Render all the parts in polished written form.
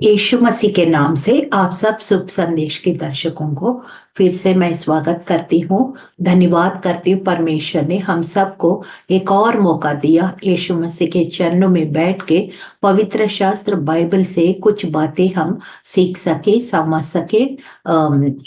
यीशु मसीह के नाम से आप सब शुभ संदेश के दर्शकों को फिर से मैं स्वागत करती हूँ। धन्यवाद करती हूँ, परमेश्वर ने हम सबको एक और मौका दिया यीशु मसीह के चरणों में बैठ के पवित्र शास्त्र बाइबल से कुछ बातें हम सीख सके, समझ सके,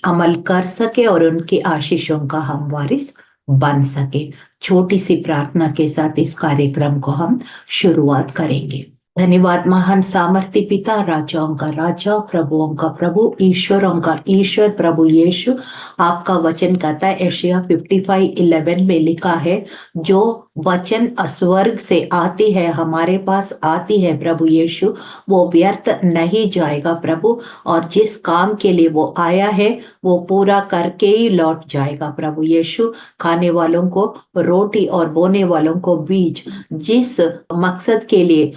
अमल कर सके और उनकी आशीषों का हम वारिस बन सके। छोटी सी प्रार्थना के साथ इस कार्यक्रम को हम शुरुआत करेंगे। धन्यवाद महान सामर्थ्य पिता, राजाओं का राजा, प्रभुओं का प्रभु, ईश्वरों का ईश्वर, प्रभु यीशु। आपका वचन कहता है यशायाह 55:11 में लिखा है, जो वचन स्वर्ग से आती है, हमारे पास आती है प्रभु यीशु, वो व्यर्थ नहीं जाएगा प्रभु, और जिस काम के लिए वो आया है वो पूरा करके ही लौट जाएगा प्रभु यीशु। खाने वालों को रोटी और बोने वालों को बीज, जिस मकसद के लिए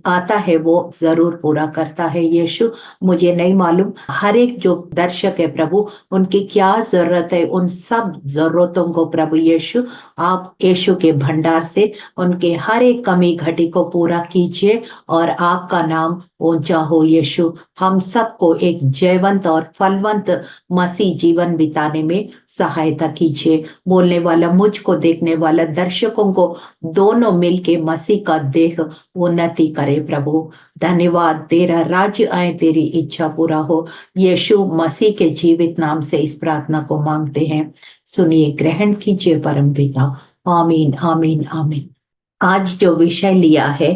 आता है वो जरूर पूरा करता है यीशु। मुझे नहीं मालूम हर एक जो दर्शक है प्रभु, उनकी क्या जरूरत है, उन सब जरूरतों को प्रभु यीशु आप यीशु के भंडार से उनके हर एक कमी घटी को पूरा कीजिए और आपका नाम ऊंचा हो यीशु। हम सबको एक जयवंत और फलवंत मसीह जीवन बिताने में सहायता कीजिए। बोलने वाला, मुझको देखने वाला, दर्शकों को दोनों मिलके मसीह का देह उन्नति करे प्रभु। धन्यवाद, तेरा राज्य आए, तेरी इच्छा पूरा हो। यीशु मसीह के जीवित नाम से इस प्रार्थना को मांगते हैं, सुनिए, ग्रहण कीजिए परम पिता। आमीन आमीन आमीन। आज जो विषय लिया है,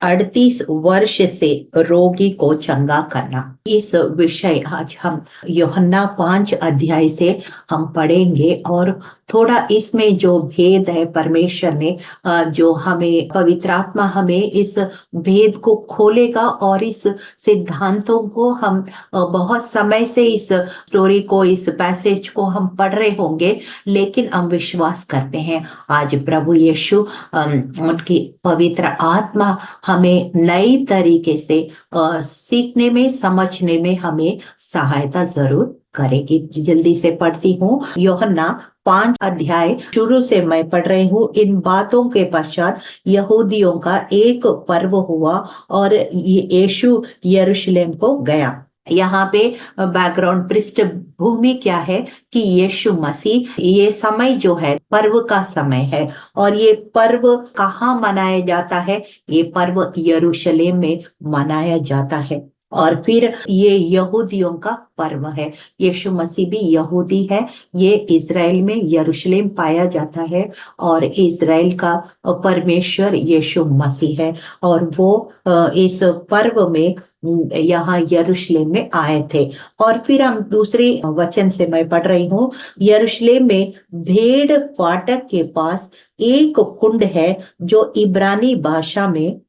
38 वर्ष से रोगी को चंगा करना, इस विषय आज हम यूहन्ना 5 अध्याय से हम पढ़ेंगे और थोड़ा इसमें जो भेद है, परमेश्वर ने जो हमें, पवित्र आत्मा हमें इस भेद को खोलेगा और इस सिद्धांतों को हम बहुत समय से इस स्टोरी को, इस पैसेज को हम पढ़ रहे होंगे, लेकिन हम विश्वास करते हैं आज प्रभु यीशु उनकी पवित्र आत्मा हमें नई तरीके से सीखने में, समझने में हमें सहायता जरूर करेगी। जल्दी से पढ़ती हूँ, यूहन्ना 5 अध्याय शुरू से मैं पढ़ रही हूँ। इन बातों के पश्चात यहूदियों का एक पर्व हुआ और यीशु यरूशलेम को गया। यहाँ पे बैकग्राउंड, पृष्ठभूमि क्या है कि यीशु मसीह, ये समय जो है पर्व का समय है और ये पर्व कहाँ मनाया जाता है? ये पर्व यरूशलेम में मनाया जाता है और फिर ये यहूदियों का पर्व है। यीशु मसीह भी यहूदी है, ये इज़राइल में यरूशलेम पाया जाता है और इज़राइल का परमेश्वर यीशु मसीह है और वो इस पर्व में यहाँ यरूशलेम में आए थे। और फिर हम दूसरी वचन से मैं पढ़ रही हूँ, यरूशलेम में भेड़ फाटक के पास एक कुंड है जो इब्रानी भाषा में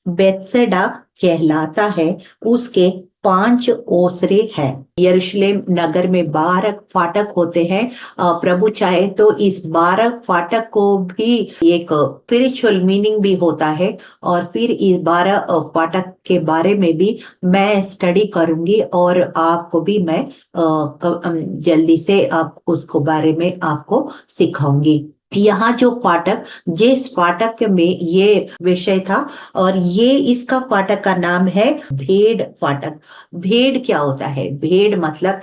बेत्सैदा कहलाता है, उसके 5 ओसरे हैं। यरूशलेम नगर में 12 फाटक होते हैं। प्रभु चाहे तो इस 12 फाटक को भी एक स्पिरिचुअल मीनिंग भी होता है और फिर इस 12 फाटक के बारे में भी मैं स्टडी करूंगी और आपको भी मैं जल्दी से आप उसको बारे में आपको सिखाऊंगी। यहाँ जो फाटक, जिस फाटक में ये विषय था और ये इसका फाटक का नाम है भेड़ फाटक। भेड़ क्या होता है? भेड़ मतलब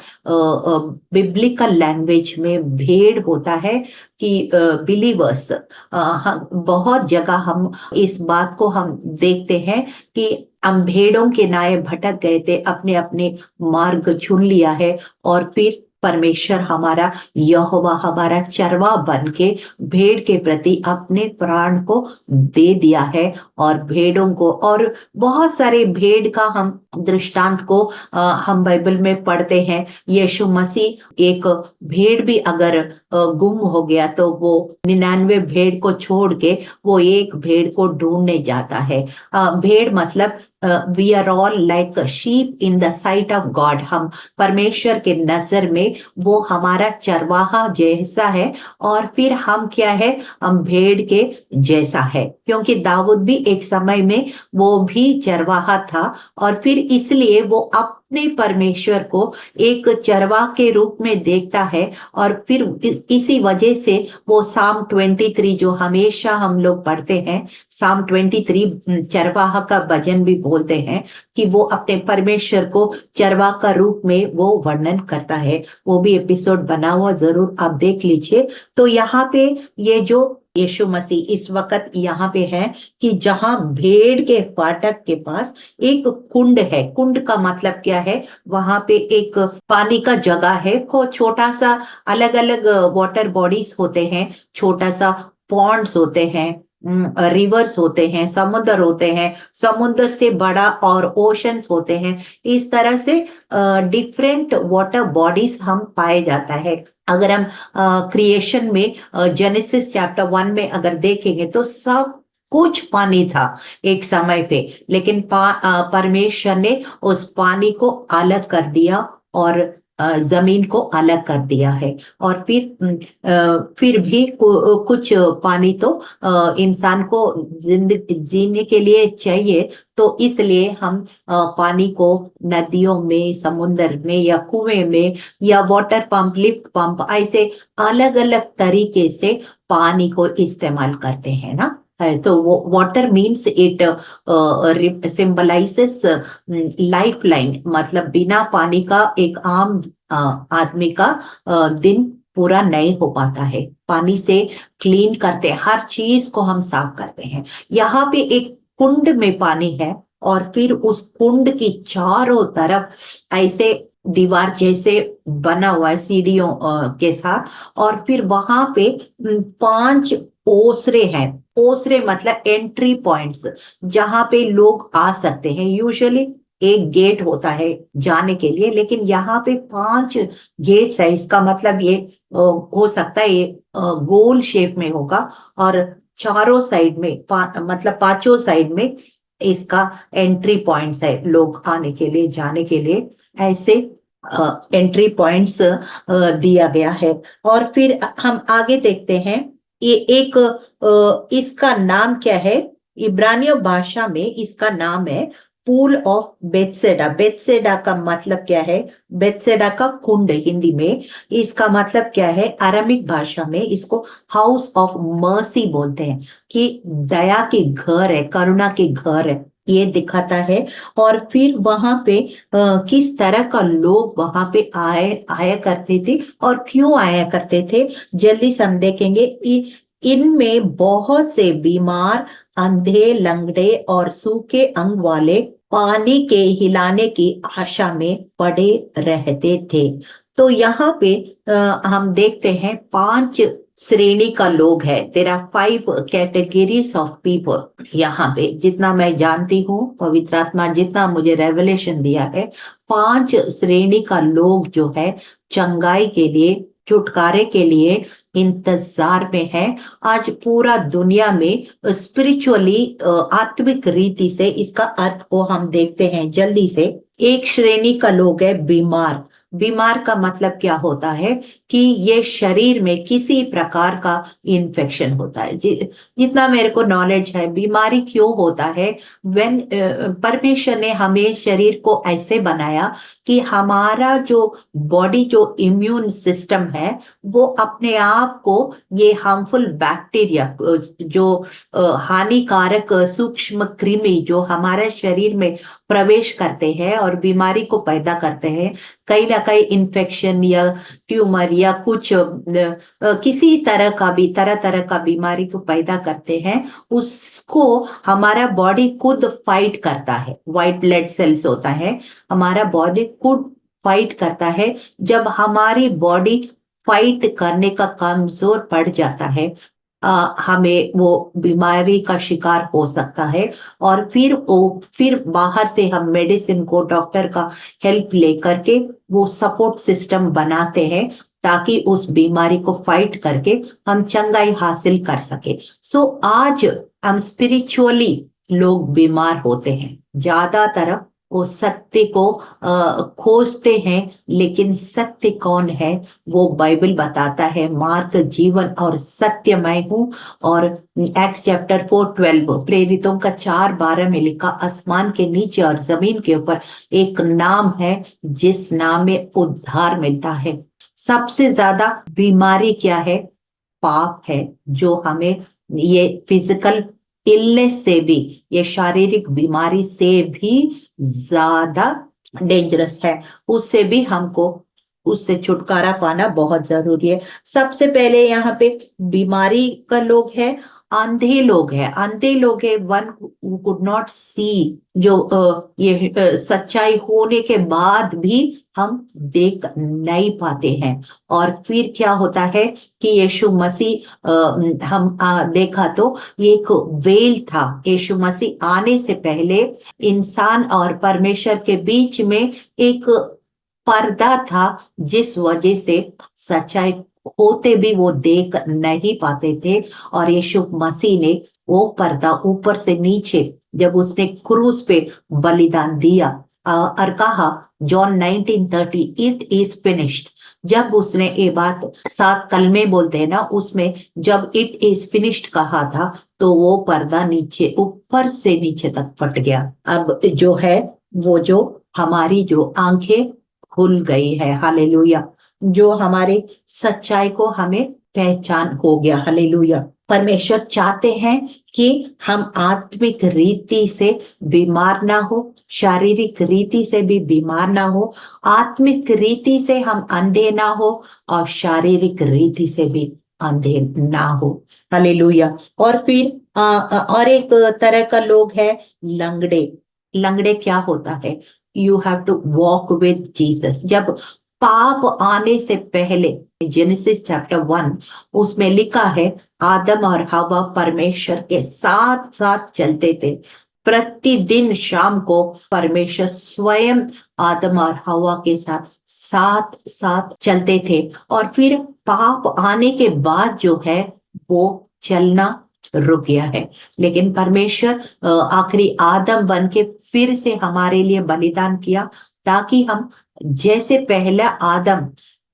बिब्लिकल लैंग्वेज में भेड़ होता है कि बिलीवर्स। बहुत जगह हम इस बात को हम देखते हैं कि हम भेड़ों के नाए भटक गए थे, अपने अपने मार्ग चुन लिया है और फिर परमेश्वर हमारा यहोवा हमारा चरवा बन के भेड़ के प्रति अपने प्राण को दे दिया है और भेड़ों को, और बहुत सारे भेड़ का हम दृष्टांत को हम बाइबल में पढ़ते हैं। यीशु मसीह, एक भेड़ भी अगर गुम हो गया तो वो 99 भेड़ को छोड़ के वो एक भेड़ को ढूंढने जाता है। भेड़ मतलब we are all like sheep in the sight of God. हम परमेश्वर के नजर में वो हमारा चरवाहा जैसा है और फिर हम क्या है? हम भेड़ के जैसा है, क्योंकि दाऊद भी एक समय में वो भी चरवाहा था और फिर इसलिए वो अपने परमेश्वर को एक चरवाह के रूप में देखता है। और फिर इसी वजह से वो साम 23 जो हमेशा हम लोग पढ़ते हैं, साम 23 चरवाह का भजन भी बोलते हैं, कि वो अपने परमेश्वर को चरवाह का रूप में वो वर्णन करता है। वो भी एपिसोड बना हुआ, जरूर आप देख लीजिए। तो यहाँ पे ये जो यीशु मसीह इस वक्त यहाँ पे है कि जहां भेड़ के फाटक के पास एक कुंड है। कुंड का मतलब क्या है? वहां पे एक पानी का जगह है, वो छोटा सा, अलग अलग वाटर बॉडीज होते हैं, छोटा सा पॉन्ड्स होते हैं, रिवर्स होते हैं, समुद्र होते हैं, समुद्र से बड़ा और ओशंस होते हैं। इस तरह से डिफरेंट वाटर बॉडीज हम पाए जाता है। अगर हम क्रिएशन में जेनेसिस चैप्टर 1 में अगर देखेंगे तो सब कुछ पानी था एक समय पे, लेकिन परमेश्वर ने उस पानी को अलग कर दिया और जमीन को अलग कर दिया है। और फिर भी कुछ पानी तो इंसान को जिंदगी जीने के लिए चाहिए। तो इसलिए हम पानी को नदियों में, समुद्र में, या कुएं में, या वाटर पंप, लिफ्ट पंप, ऐसे अलग अलग तरीके से पानी को इस्तेमाल करते हैं ना। तो वो water means it symbolizes life line, मतलब बिना पानी का एक आम आदमी का दिन पूरा नहीं हो पाता है। पानी से क्लीन करते हैं, हर चीज को हम साफ करते हैं। यहाँ पे एक कुंड में पानी है, और फिर उस कुंड की चारों तरफ ऐसे दीवार जैसे बना हुआ है सीढ़ियों के साथ। और फिर वहां पे 5 ओसरे हैं। ओसरे मतलब एंट्री पॉइंट्स, जहां पे लोग आ सकते हैं। यूजुअली एक गेट होता है जाने के लिए, लेकिन यहाँ पे 5 गेट्स है। इसका मतलब ये हो सकता है ये गोल शेप में होगा, और चारों साइड में मतलब पांचों साइड में इसका एंट्री पॉइंट्स है, लोग आने के लिए, जाने के लिए, ऐसे एंट्री पॉइंट्स दिया गया है। और फिर हम आगे देखते हैं, ये एक इसका नाम क्या है? इब्रानियों भाषा में इसका नाम है पूल ऑफ बेथसेडा। बेथसेडा का मतलब क्या है? बेथसेडा का कुंड हिंदी में। इसका मतलब क्या है? अरामिक भाषा में इसको हाउस ऑफ मर्सी बोलते हैं, कि दया के घर है, करुणा के घर है, ये दिखाता है। और फिर वहां पे किस तरह का लोग वहां पे आया करते थे और क्यों आया करते थे, जल्दी से हम देखेंगे। इनमें बहुत से बीमार, अंधे, लंगड़े और सूखे अंग वाले पानी के हिलाने की आशा में पड़े रहते थे। तो यहाँ पे हम देखते हैं 5 श्रेणी का लोग है। There are 5 categories of people. यहाँ पे जितना मैं जानती हूँ, पवित्र आत्मा जितना मुझे रेवलेशन दिया है, 5 श्रेणी का लोग जो है चंगाई के लिए, छुटकारे के लिए इंतजार में है। आज पूरा दुनिया में स्पिरिचुअली, आत्मिक रीति से इसका अर्थ को हम देखते हैं जल्दी से। एक श्रेणी का लोग है बीमार। बीमार का मतलब क्या होता है? कि ये शरीर में किसी प्रकार का इन्फेक्शन होता है। जितना मेरे को नॉलेज है, बीमारी क्यों होता है? व्हेन परमेश्वर ने हमें शरीर को ऐसे बनाया कि हमारा जो बॉडी, जो इम्यून सिस्टम है, वो अपने आप को ये हार्मफुल बैक्टीरिया, जो हानिकारक सूक्ष्म कृमि जो हमारे शरीर में प्रवेश करते हैं और बीमारी को पैदा करते हैं, कहीं ना कहीं इन्फेक्शन या ट्यूमर या कुछ किसी तरह का भी, तरह तरह का बीमारी को पैदा करते हैं, उसको हमारा बॉडी खुद फाइट करता है। व्हाइट ब्लड सेल्स होता है, हमारा बॉडी खुद फाइट करता है। जब हमारी बॉडी फाइट करने का कमजोर पड़ जाता है, हमें वो बीमारी का शिकार हो सकता है। और फिर बाहर से हम मेडिसिन को, डॉक्टर का हेल्प लेकर के वो सपोर्ट सिस्टम बनाते हैं, ताकि उस बीमारी को फाइट करके हम चंगाई हासिल कर सके। सो आज हम स्पिरिचुअली लोग बीमार होते हैं ज्यादातर। वो सत्य को खोजते हैं, लेकिन सत्य कौन है वो बाइबल बताता है। मार्ग जीवन और सत्य मैं हूँ। और एक्स चैप्टर 4:12 प्रेरितों का 4:12 में लिखा, आसमान के नीचे और जमीन के ऊपर एक नाम है जिस नाम में उद्धार मिलता है। सबसे ज्यादा बीमारी क्या है? पाप है, जो हमें ये फिजिकल इलनेस से भी, ये शारीरिक बीमारी से भी ज्यादा डेंजरस है। उससे भी हमको, उससे छुटकारा पाना बहुत जरूरी है। सबसे पहले यहाँ पे बीमारी का लोग है, अंधे लोग हैं। अंधे लोग है, वन कुड नॉट सी, जो ये सच्चाई होने के बाद भी हम देख नहीं पाते हैं। और फिर क्या होता है कि यीशु मसीह हम देखा तो ये एक वेल था। यीशु मसीह आने से पहले इंसान और परमेश्वर के बीच में एक पर्दा था, जिस वजह से सच्चाई होते भी वो देख नहीं पाते थे। और यीशु मसीह ने वो पर्दा ऊपर से नीचे, जब उसने क्रूस पे बलिदान दिया और कहा जॉन 19:30 इट इज फिनिश्ड, जब उसने ये बात 7 कलमे बोलते हैं ना, उसमें जब इट इज फिनिश्ड कहा था तो वो पर्दा नीचे, ऊपर से नीचे तक फट गया। अब जो है वो, जो हमारी जो आंखें खुल गई है, हालेलुया। जो हमारे सच्चाई को हमें पहचान हो गया, हालेलुया। परमेश्वर चाहते हैं कि हम आत्मिक रीति से बीमार ना हो, शारीरिक रीति से भी बीमार ना हो, आत्मिक रीति से हम अंधे ना हो, और शारीरिक रीति से भी अंधे ना हो, हालेलुया। और फिर और एक तरह का लोग है लंगड़े। लंगड़े क्या होता है? You have to walk with Jesus. जब पाप आने से पहले जेनेसिस चैप्टर 1 उसमें लिखा है, आदम और हवा परमेश्वर के साथ साथ चलते थे। प्रतिदिन शाम को परमेश्वर स्वयं आदम और हवा के साथ साथ साथ चलते थे। और फिर पाप आने के बाद जो है वो चलना रुक गया है। लेकिन परमेश्वर आखिरी आदम बन के फिर से हमारे लिए बलिदान किया, ताकि हम जैसे पहला आदम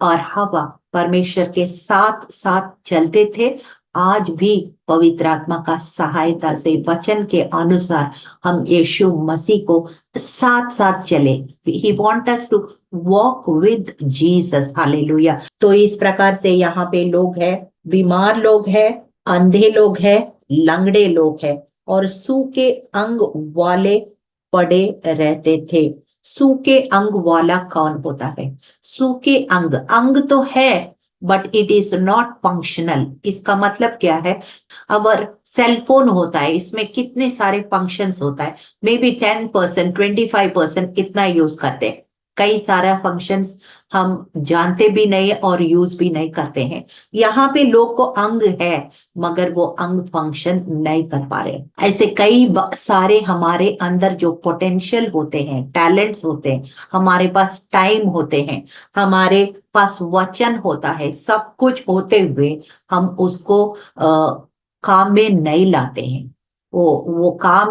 और हवा परमेश्वर के साथ साथ चलते थे, आज भी पवित्र आत्मा का सहायता से वचन के अनुसार हम यीशु मसीह को साथ साथ चले। He want us to walk with Jesus, hallelujah. तो इस प्रकार से यहाँ पे लोग हैं, बीमार लोग हैं, अंधे लोग हैं, लंगड़े लोग हैं, और सूखे अंग वाले पड़े रहते थे। सूखे अंग वाला कौन होता है? सूखे अंग, अंग तो है but it is not functional. इसका मतलब क्या है? अवर सेल फोन होता है, इसमें कितने सारे फंक्शंस होता है, मे बी 10%, 25% इतना यूज करते हैं। कई सारा फंक्शंस हम जानते भी नहीं और यूज भी नहीं करते हैं। यहाँ पे लोग को अंग है, मगर वो अंग फंक्शन नहीं कर पा रहे। ऐसे कई सारे हमारे अंदर जो पोटेंशियल होते हैं, टैलेंट्स होते हैं, हमारे पास टाइम होते हैं, हमारे पास वचन होता है, सब कुछ होते हुए हम उसको काम में नहीं लाते हैं। वो काम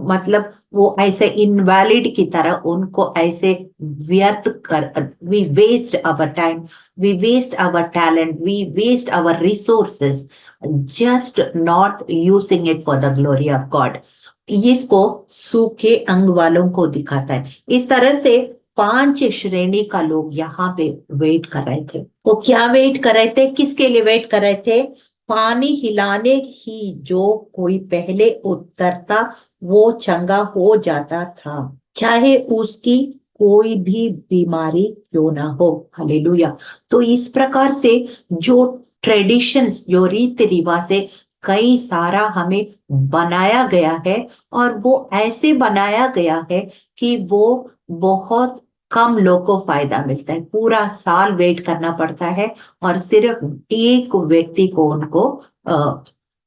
मतलब वो ऐसे इनवैलिड की तरह उनको ऐसे व्यर्थ कर, we waste our time, we waste our talent, we waste our resources, just not using it for the glory of God. इसको सूखे अंग वालों को दिखाता है। इस तरह से 5 श्रेणी का लोग यहाँ पे वेट कर रहे थे। वो क्या वेट कर रहे थे? किसके लिए वेट कर रहे थे? पानी हिलाने ही जो कोई पहले उतरता वो चंगा हो जाता था, चाहे उसकी कोई भी बीमारी क्यों ना हो, हालेलुया। तो इस प्रकार से जो ट्रेडिशंस, जो रीति रिवाज है, कई सारा हमें बनाया गया है, और वो ऐसे बनाया गया है कि वो बहुत कम लोग को फायदा मिलता है। पूरा साल वेट करना पड़ता है और सिर्फ एक व्यक्ति को उनको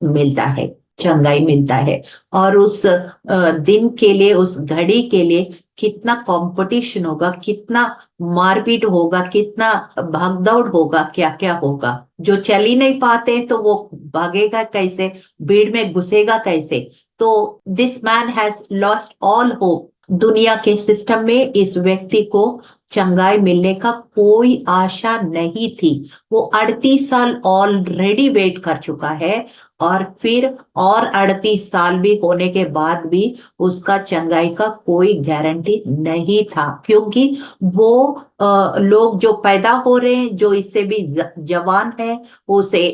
मिलता है, चंगाई मिलता है। और उस दिन के लिए, उस घड़ी के लिए कितना कंपटीशन होगा, कितना मारपीट होगा, कितना भागदौड़ होगा, क्या क्या होगा। जो चल ही नहीं पाते तो वो भागेगा कैसे, भीड़ में घुसेगा कैसे? तो this man has lost all hope, दुनिया के सिस्टम में इस व्यक्ति को चंगाई मिलने का कोई आशा नहीं थी। वो 38 साल ऑलरेडी वेट कर चुका है, और फिर और 38 साल भी होने के बाद भी उसका चंगाई का कोई गारंटी नहीं था, क्योंकि वो लोग जो पैदा हो रहे हैं, जो इससे भी जवान है, उसे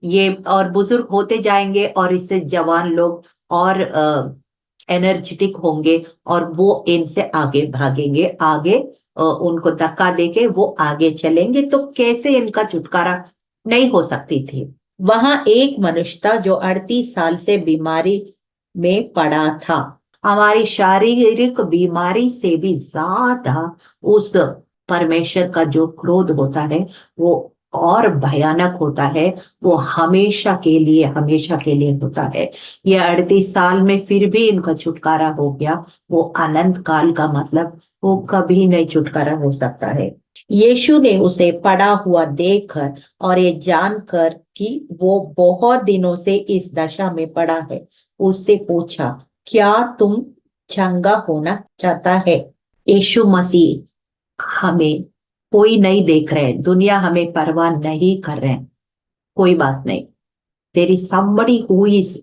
ये और बुजुर्ग होते जाएंगे, और इससे जवान लोग और एनर्जेटिक होंगे, और वो इनसे आगे भागेंगे, आगे उनको धक्का देके वो आगे चलेंगे, तो कैसे इनका छुटकारा नहीं हो सकती थी। वहां एक मनुष्य था जो 38 साल से बीमारी में पड़ा था। हमारी शारीरिक बीमारी से भी ज्यादा उस परमेश्वर का जो क्रोध होता है वो और भयानक होता है। वो हमेशा के लिए होता है। ये 38 साल में फिर भी इनका छुटकारा हो गया। वो अनंत काल का मतलब वो कभी नहीं छुटकारा हो सकता है। यीशु ने उसे पड़ा हुआ देखकर और ये जानकर कि वो बहुत दिनों से इस दशा में पड़ा है, उससे पूछा, क्या तुम चंगा होना चाहता है? यीशु मसीह हमें कोई नहीं देख रहे, दुनिया हमें परवाह नहीं कर रहे, कोई बात नहीं। There is somebody who is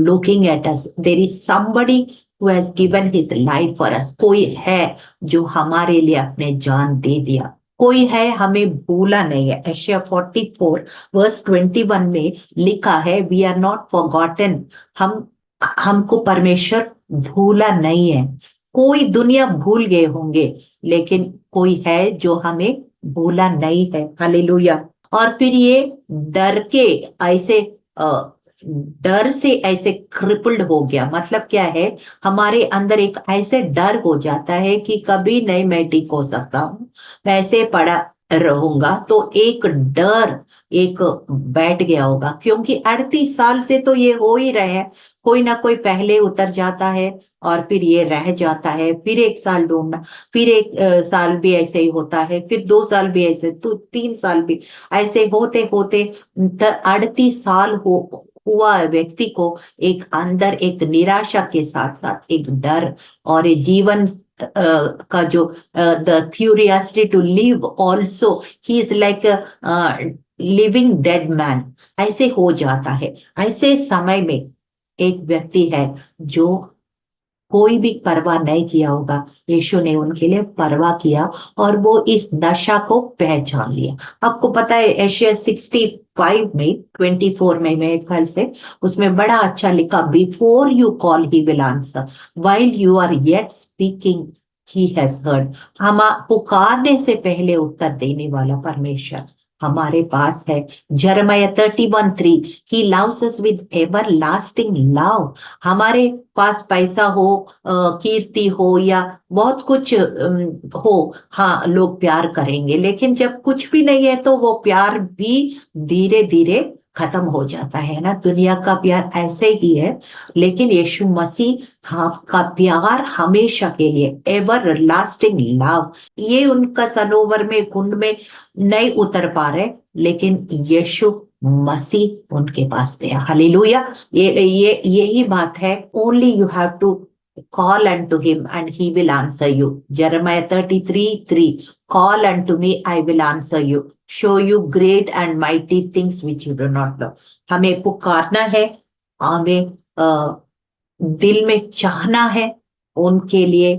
looking at us. There is somebody who has given his life for us. कोई है जो हमारे लिए अपने जान दे दिया। कोई है, हमें भूला नहीं है। एशिया 44 वर्स 21 में लिखा है, वी आर नॉट फॉरगॉटन। हमको परमेश्वर भूला नहीं है। कोई दुनिया भूल गए होंगे, लेकिन कोई है जो हमें भूला नहीं है। हालेलुया। और फिर ये डर के ऐसे डर से ऐसे क्रिपल्ड हो गया। मतलब क्या है, हमारे अंदर एक ऐसे डर हो जाता है कि कभी नहीं मैं ठीक हो सकता हूँ, वैसे पड़ा रहूंगा। तो एक डर एक बैठ गया होगा, क्योंकि 38 साल से तो ये हो ही रहे हैं। कोई ना कोई पहले उतर जाता है और फिर ये रह जाता है, फिर एक साल ढूंढना, फिर एक साल भी ऐसे ही होता है, फिर 2 साल भी ऐसे, तो 3 साल भी ऐसे होते होते 38 साल हुआ व्यक्ति को एक अंदर एक निराशा के साथ साथ एक डर, और ये जीवन का जो the curiosity to live also, he is like living dead man, ऐसे हो जाता है। ऐसे समय में एक व्यक्ति है जो कोई भी परवाह नहीं किया होगा, यीशु ने उनके लिए परवाह किया, और वो इस दशा को पहचान लिया। आपको पता है एशिया 65 में 24 में मेरे ख्याल से उसमें बड़ा अच्छा लिखा, before you call he will answer, while you are yet speaking he has heard. हम पुकारने से पहले उत्तर देने वाला परमेश्वर हमारे पास है। जरमया 31:3, he loves us with ever lasting love. हमारे पास पैसा हो, कीर्ति हो, या बहुत कुछ हो, हाँ लोग प्यार करेंगे, लेकिन जब कुछ भी नहीं है तो वो प्यार भी धीरे धीरे खत्म हो जाता है ना। दुनिया का प्यार ऐसे ही है, लेकिन यीशु मसीह हाँ का प्यार हमेशा के लिए, एवर लास्टिंग लव, ये उनका सरोवर में कुंड में नहीं उतर पा रहे, लेकिन यीशु मसीह उनके पास गया। हालेलुया। ये यही बात है। Only you have to call unto him and he will answer you. Jeremiah 33:3, call unto me, I will answer you, show you great and mighty things which you do not know. हमें पुकारना है, हमें दिल में चाहना है, उनके लिए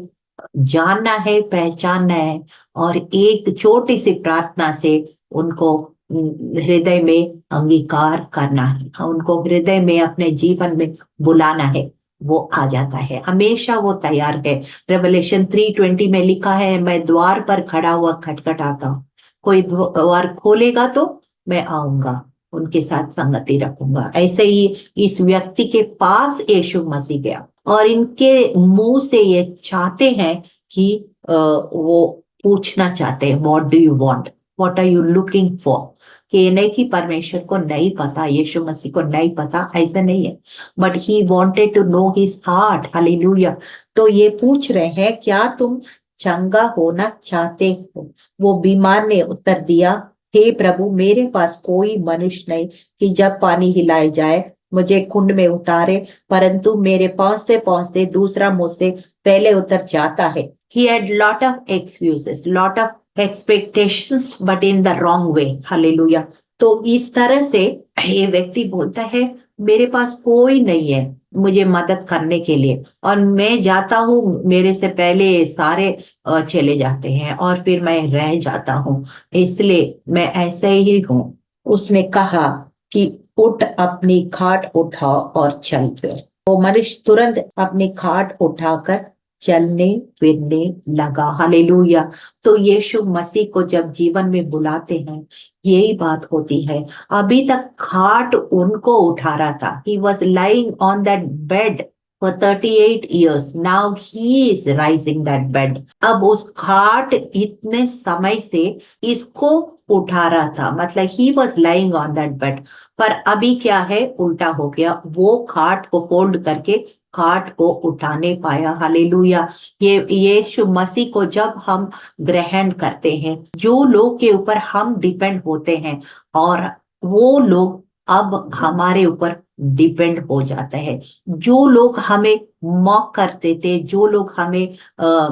जानना है, पहचानना है, और एक छोटी सी प्रार्थना से उनको हृदय में अंगीकार करना है, उनको हृदय में अपने जीवन में बुलाना है। वो आ जाता है, हमेशा वो तैयार है। रेवलेशन 3:20 में लिखा है, मैं द्वार पर खड़ा हुआ खटखटाता हूँ, कोई द्वार खोलेगा तो मैं आऊंगा, उनके साथ संगति रखूंगा। ऐसे ही इस व्यक्ति के पास यीशु मसीह गया, और इनके मुंह से ये चाहते हैं कि वो पूछना चाहते हैं, what do you want, what are you looking for. ये नहीं कि परमेश्वर को नहीं पता, यीशु मसीह को नहीं पता, ऐसा नहीं है, but he wanted to know his heart. Hallelujah. तो ये पूछ रहे हैं, क्या तुम चंगा होना चाहते हो? वो बीमार ने उत्तर दिया, हे प्रभु, मेरे पास कोई मनुष्य नहीं कि जब पानी हिलाए जाए मुझे कुंड में उतारे, परंतु मेरे पहुंचते पहुंचते दूसरा मुझसे पहले उतर जाता है। He had lot of excuses, lot of expectations, but in the wrong way. Hallelujah. तो इस तरह से ये व्यक्ति बोलता है मेरे पास कोई नहीं है मुझे मदद करने के लिए, और मैं जाता हूँ, मेरे से पहले सारे चले जाते हैं और फिर मैं रह जाता हूँ, इसलिए मैं ऐसे ही हूँ। उसने कहा कि उठ, अपनी खाट उठाओ और चल फिर। वो मनुष्य तुरंत अपनी खाट उठाकर चलने फिरने लगा। हालेलुया। तो यीशु मसीह को जब जीवन में बुलाते हैं यही बात होती है। अभी तक खाट उनको उठा रहा था। He was lying on that bed for 38 years. Now he is rising that bed. अब उस खाट इतने समय से इसको उठा रहा था, मतलब he was lying on that bed. पर अभी क्या है, उल्टा हो गया। वो खाट को फोल्ड करके खाट को उठाने पाया। हालेलुया। ये यीशु मसीह को जब हम ग्रहण करते हैं, जो लोग के ऊपर हम डिपेंड होते हैं, और वो लोग अब हमारे ऊपर डिपेंड हो जाता है। जो लोग हमें मॉक करते थे, जो लोग हमें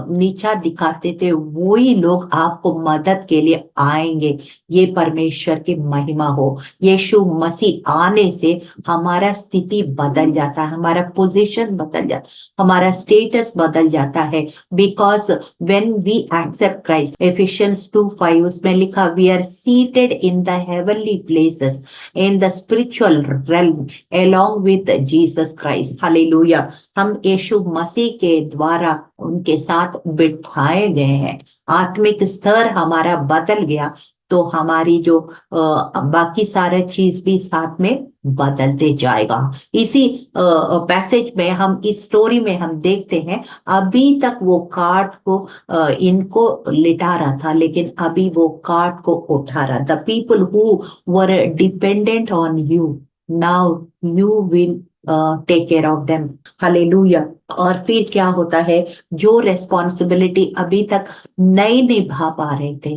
नीचा दिखाते थे, वही लोग आपको मदद के लिए आएंगे। ये परमेश्वर की महिमा हो। यीशु मसीह आने से हमारा स्थिति बदल जाता है, हमारा पोजीशन बदल जाता है, हमारा स्टेटस बदल जाता है। Because when we accept Christ, Ephesians 2:5 उसमें लिखा, we are seated in the heavenly places in the spiritual realm along with Jesus Christ. Hallelujah. हम यीशु मसीह के द्वारा उनके साथ बिठाए गए हैं। आत्मिक स्तर हमारा बदल गया तो हमारी जो बाकी सारे चीज भी साथ में बदलते जाएगा। इसी पैसेज में हम, इस स्टोरी में हम देखते हैं, अभी तक वो कार्ड को इनको लिटा रहा था, लेकिन अभी वो कार्ड को उठा रहा। The people who were dependent on you, now you will take care of them. Hallelujah. और फिर क्या होता है, जो रेस्पॉन्सिबिलिटी अभी तक नहीं निभा पा रहे थे,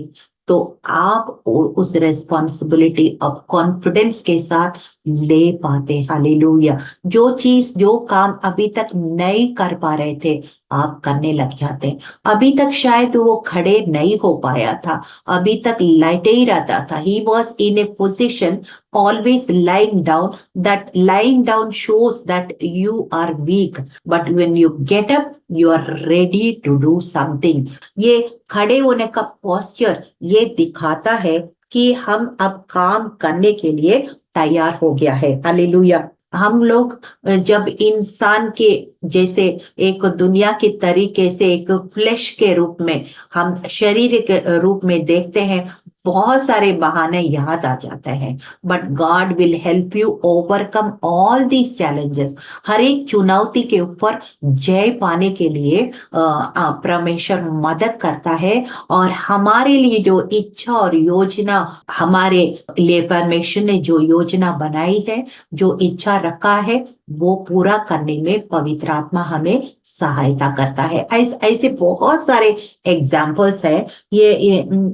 तो आप उस रेस्पॉन्सिबिलिटी अब कॉन्फिडेंस के साथ ले पाते। हालेलुया। जो चीज, जो काम अभी तक नहीं कर पा रहे थे, आप करने लग जाते। अभी तक शायद वो खड़े नहीं हो पाया था, अभी तक लेटे ही रहता था। He was in A position always lying down. That lying down shows that you are weak, but when you get up you are ready to do something. ये खड़े होने का पोस्चर ये दिखाता है कि हम अब काम करने के लिए तैयार हो गया है। हालेलुया। हम लोग जब इंसान के जैसे एक दुनिया के तरीके से, एक फ्लेश के रूप में, हम शरीर के रूप में देखते हैं, बहुत सारे बहाने याद आ जाते हैं। But God will help you overcome all these challenges. हर एक चुनौती के ऊपर जय पाने के लिए परमेश्वर मदद करता है, और हमारे लिए जो इच्छा और योजना, हमारे लिए परमेश्वर ने जो योजना बनाई है, जो इच्छा रखा है, वो पूरा करने में पवित्र आत्मा हमें सहायता करता है। ऐसे बहुत सारे एग्जाम्पल्स है। ये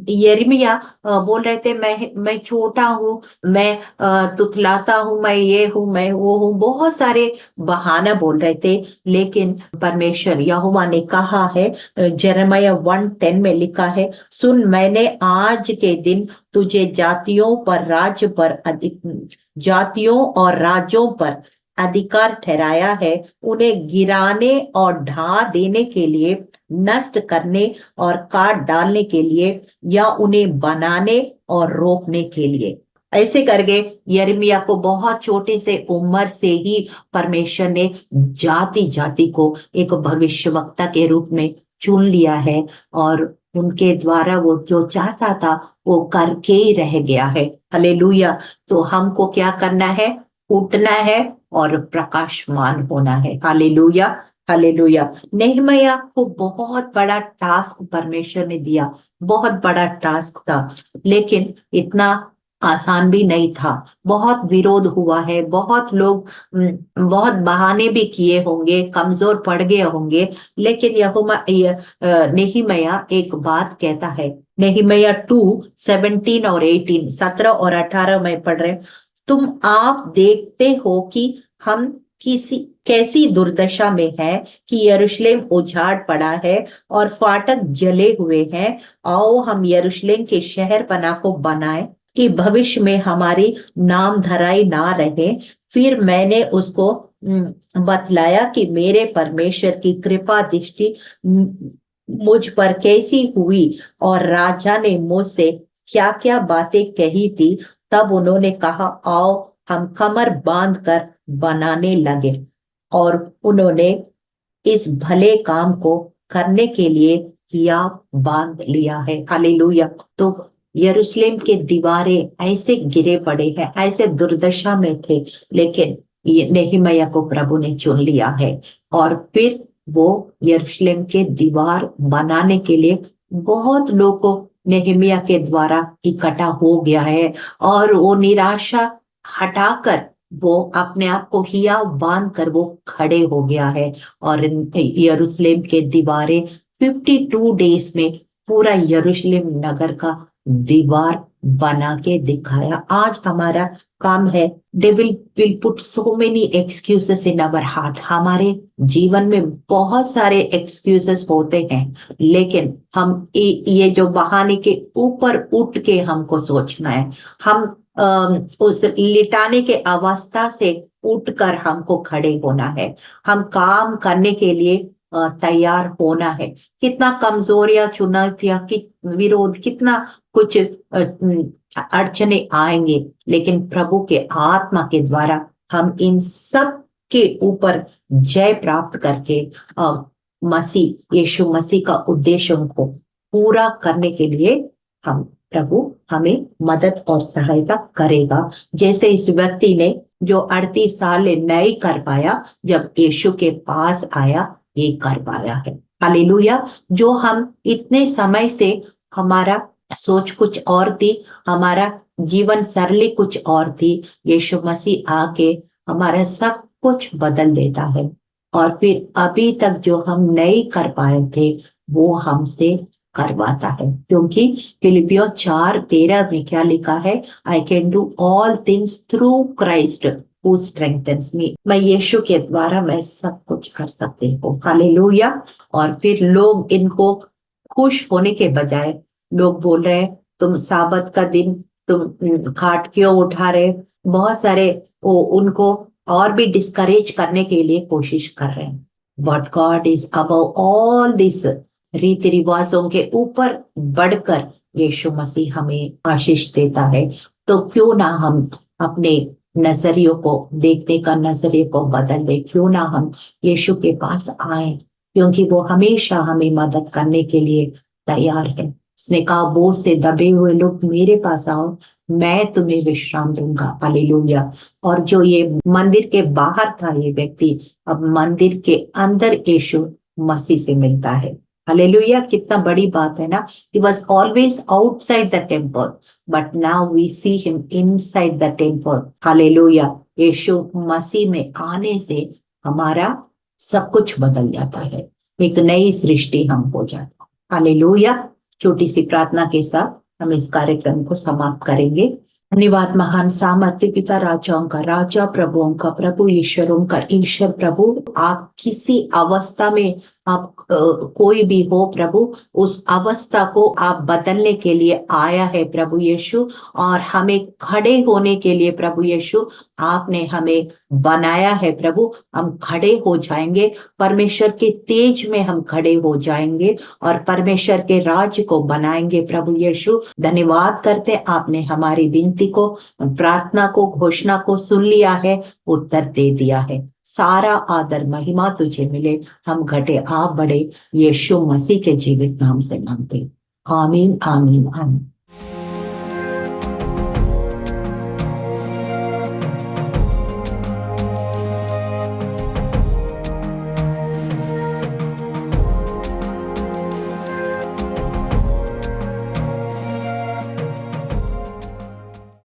यिर्मयाह बोल रहे थे, मैं छोटा हूँ, मैं तुतलाता हूँ, मैं ये हूँ, मैं वो हूँ, बहुत सारे बहाना बोल रहे थे। लेकिन परमेश्वर यहोवा ने कहा है, यिर्मयाह 1:10 में लिखा है, सुन, मैंने आज के दिन तुझे जातियों पर, राज्य पर, जातियों और राज्यों पर अधिकार ठहराया है, उन्हें गिराने और ढा देने के लिए, नष्ट करने और काट डालने के लिए, या उन्हें बनाने और रोकने के लिए। ऐसे करके यिर्मयाह को बहुत छोटे से उम्र से ही परमेश्वर ने जाति जाति को एक भविष्यवक्ता के रूप में चुन लिया है, और उनके द्वारा वो जो चाहता था वो करके ही रह गया है। हालेलुया। तो हमको क्या करना है, उठना है और प्रकाशमान होना है। हालेलुया। हालेलुया। नेहमिय्याह को बहुत बड़ा टास्क परमेश्वर ने दिया, बहुत बड़ा टास्क था, लेकिन इतना आसान भी नहीं था। बहुत विरोध हुआ है, बहुत लोग बहुत बहाने भी किए होंगे, कमजोर पड़ गए होंगे, लेकिन नेहमिय्याह एक बात कहता है। नेहमिय्याह 2:17 और 17 और 18 में पढ़ रहे, तुम आप देखते हो कि हम किसी कैसी दुर्दशा में है कि यरूशलेम उजाड़ पड़ा है और फाटक जले हुए हैं। आओ हम यरूशलेम के शहर पनाह को बनाएं कि भविष्य में हमारी नाम धराई ना रहे। फिर मैंने उसको बतलाया कि मेरे परमेश्वर की कृपा दृष्टि मुझ पर कैसी हुई और राजा ने मुझसे क्या क्या बातें कही थी। तब उन्होंने कहा, आओ हम कमर बांध कर बनाने लगे। और उन्होंने इस भले काम को करने के लिए हिया बांध लिया है। हालेलुया। तो यरूशलेम के दीवारें ऐसे गिरे पड़े हैं, ऐसे दुर्दशा में थे, लेकिन ये नेहमीया को प्रभु ने चुन लिया है। और फिर वो यरूशलेम के दीवार बनाने के लिए बहुत लोगों नेहमीया के द्वारा इकट्ठा हो गया है। और वो निराशा हटाकर वो अपने आप को हिया बांध कर वो खड़े हो गया है। और यरूशलेम के दीवारें 52 डेज में पूरा यरूशलेम नगर का दीवार बना के दिखाया। आज हमारा काम है, they will put so many excuses in our heart. हमारे जीवन में बहुत सारे एक्सक्यूजेस होते हैं, लेकिन हम ये जो बहाने के ऊपर उठ के हमको सोचना है। हम उस लिटाने के अवस्था से उठकर हमको खड़े होना है। हम काम करने के लिए तैयार होना है। कितना कमजोरियां, चुनौतियां, विरोध, कितना कुछ अड़चने आएंगे, लेकिन प्रभु के आत्मा के द्वारा हम इन सब के ऊपर जय प्राप्त करके मसीह यीशु मसीह का उद्देश्य को पूरा करने के लिए हम प्रभु हमें मदद और सहायता करेगा। जैसे इस व्यक्ति ने जो 38 साल नहीं कर पाया, जब यीशु के पास आया ये कर पाया है। हालेलुया। जो हम इतने समय से हमारा सोच कुछ और थी, हमारा जीवन शैली कुछ और थी, यीशु मसीह आके हमारा सब कुछ बदल देता है। और फिर अभी तक जो हम नहीं कर पाए थे वो हमसे करवाता है। क्योंकि फिलिपियों 4:13 में क्या लिखा है, I can do all things through Christ who strengthens me. मैं यीशु के द्वारा मैं सब कुछ कर सकती हूँ। हालेलुया। और फिर लोग इनको खुश होने के बजाय लोग बोल रहे हैं, तुम साबत का दिन तुम खाट क्यों उठा रहे। बहुत सारे वो उनको और भी डिस्करेज करने के लिए कोशिश कर रहे हैं। But God is above all this. रीति रिवाजों के ऊपर बढ़कर यीशु मसीह हमें आशीष देता है। तो क्यों ना हम अपने नजरियों को, देखने का नजरिए को बदल दे। क्यों ना हम यीशु के पास आए, क्योंकि वो हमेशा हमें मदद करने के लिए तैयार है। उसने कहा, बोझ से दबे हुए लोग मेरे पास आओ, मैं तुम्हें विश्राम दूंगा। हालेलुया। और जो ये मंदिर के बाहर था ये व्यक्ति, अब मंदिर के अंदर यीशु मसीह से मिलता है। हालेलुया। कितना बड़ी बात है ना। He was always outside the temple, but now we see him inside the temple. Hallelujah. Yeshu Masih में आने से हमारा सब कुछ बदल जाता है, एक नई सृष्टि हम हो जाता है। हालेलुया। छोटी सी प्रार्थना के साथ हम इस कार्यक्रम को समाप्त करेंगे। धन्यवाद महान सामर्थ्य पिता, राजाओं का राजा, प्रभुओं का प्रभु, ईश्वरों का ईश्वर प्रभु। आप किसी अवस्था में आप कोई भी हो प्रभु, उस अवस्था को आप बदलने के लिए आया है प्रभु यीशु। और हमें खड़े होने के लिए प्रभु यीशु आपने हमें बनाया है प्रभु। हम खड़े हो जाएंगे, परमेश्वर के तेज में हम खड़े हो जाएंगे और परमेश्वर के राज्य को बनाएंगे प्रभु यीशु। धन्यवाद करते, आपने हमारी विनती को, प्रार्थना को, घोषणा को सुन लिया है, उत्तर दे दिया है। सारा आदर महिमा तुझे मिले, हम घटे आप बड़े, यीशु मसीह के जीवित नाम से मांगते। आमीन आमीन आमीन।